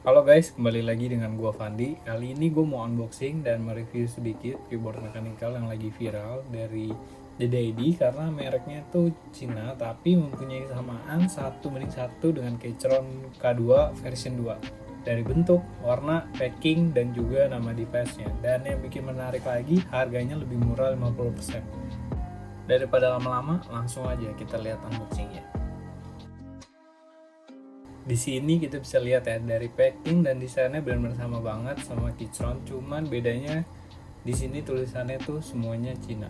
Halo guys, kembali lagi dengan gua Fandi. Kali ini gue mau unboxing dan mereview sedikit keyboard mechanical yang lagi viral dari JDID karena mereknya tuh Cina tapi mempunyai samaan 1:1 dengan Keychron K2 version 2 dari bentuk, warna, packing, dan juga nama device-nya. Dan yang bikin menarik lagi, harganya lebih murah 50%. Daripada lama-lama, langsung aja kita lihat unboxingnya. Di sini kita bisa lihat ya, dari packing dan desainnya benar-benar sama banget sama Keychron, cuman bedanya di sini tulisannya tuh semuanya Cina.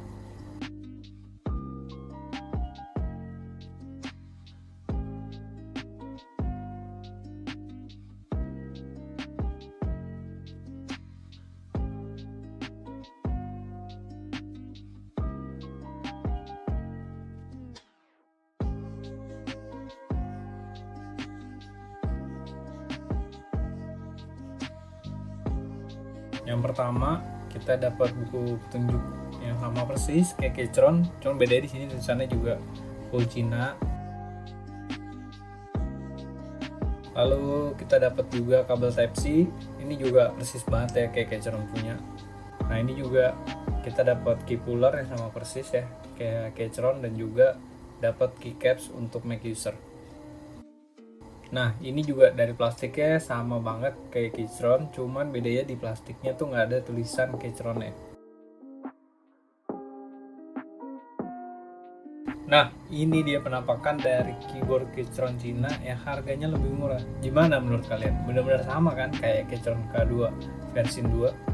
Yang pertama kita dapat buku petunjuk yang sama persis kayak Keychron, cuma beda di sini tulisannya juga full Cina. Lalu kita dapat juga kabel Type C, ini juga persis banget ya kayak Keychron punya. Nah ini juga kita dapat key puller yang sama persis ya kayak Keychron, dan juga dapat keycaps untuk Mac user. Nah ini juga dari plastiknya sama banget kayak Keychron, cuman bedanya di plastiknya tuh nggak ada tulisan Keychronnya. Nah ini dia penampakan dari keyboard Keychron Cina yang harganya lebih murah. Gimana menurut kalian? Benar-benar sama kan kayak Keychron K2 versi 2?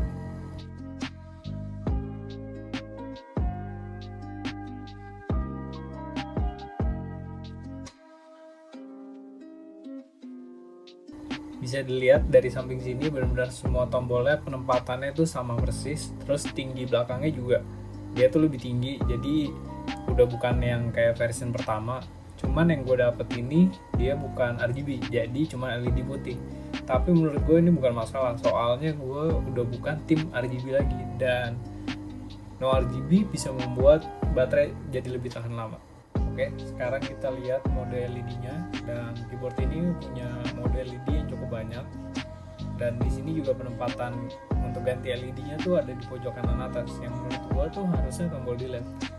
Bisa dilihat dari samping sini benar-benar semua tombolnya penempatannya itu sama persis, terus tinggi belakangnya juga dia tuh lebih tinggi, jadi udah bukan yang kayak versi pertama. Cuman yang gue dapet ini dia bukan RGB, jadi cuma LED putih. Tapi menurut gue ini bukan masalah, soalnya gue udah bukan tim RGB lagi, dan no RGB bisa membuat baterai jadi lebih tahan lama. Oke, sekarang kita lihat mode LED-nya, dan keyboard ini punya mode LED yang cukup banyak. Dan di sini juga penempatan untuk ganti LED-nya tuh ada di pojok kanan atas, yang menurut gua tuh harusnya tombol delete.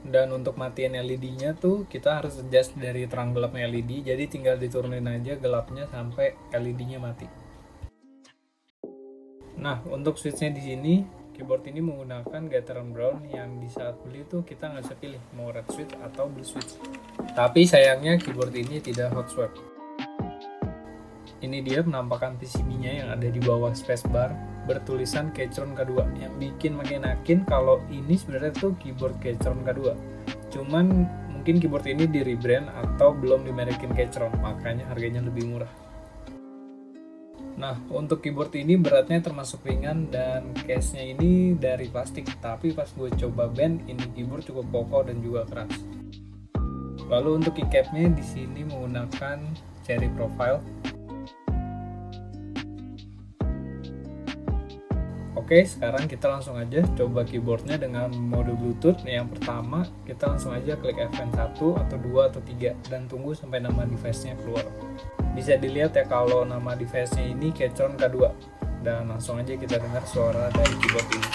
Dan untuk matiin LED-nya tuh kita harus adjust dari terang gelapnya LED, jadi tinggal diturunin aja gelapnya sampai LED-nya mati. Nah untuk switchnya di sini, keyboard ini menggunakan Gateron Brown yang di saat beli tuh kita nggak bisa pilih mau red switch atau blue switch. Tapi sayangnya keyboard ini tidak hot swap. Ini dia penampakan PCB-nya yang ada di bawah spacebar bertulisan Keychron K2, yang bikin makin yakin kalau ini sebenarnya tuh keyboard Keychron K2. Cuman mungkin keyboard ini di rebrand atau belum dimerekin Keychron, makanya harganya lebih murah. Nah untuk keyboard ini beratnya termasuk ringan dan case-nya ini dari plastik, tapi pas gue coba bend ini keyboard cukup kokoh dan juga keras. Lalu untuk keycapnya di sini menggunakan cherry profile. Oke, sekarang kita langsung aja coba keyboardnya dengan mode Bluetooth. Yang pertama, kita langsung aja klik F1 atau 2 atau 3 dan tunggu sampai nama device-nya keluar. Bisa dilihat ya kalau nama device-nya ini Keychron K2. Dan langsung aja kita dengar suara dari keyboard ini.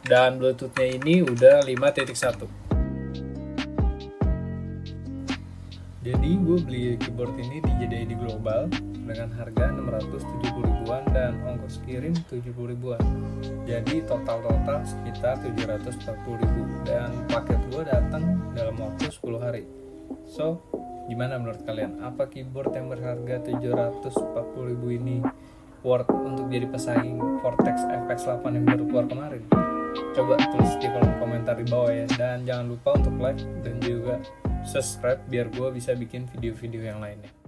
dan Bluetoothnya ini udah 5.1. Jadi gue beli keyboard ini di JDI Global dengan harga 670 ribuan dan ongkos kirim 70 ribuan. Jadi total sekitar 740 ribu dan paket gue datang dalam waktu 10 hari. So, gimana menurut kalian? Apa keyboard yang berharga 740 ribu ini worth untuk jadi pesaing Vortex FX8 yang baru keluar kemarin? Coba tulis di kolom komentar di bawah ya. Dan jangan lupa untuk like dan juga subscribe biar gue bisa bikin video-video yang lainnya.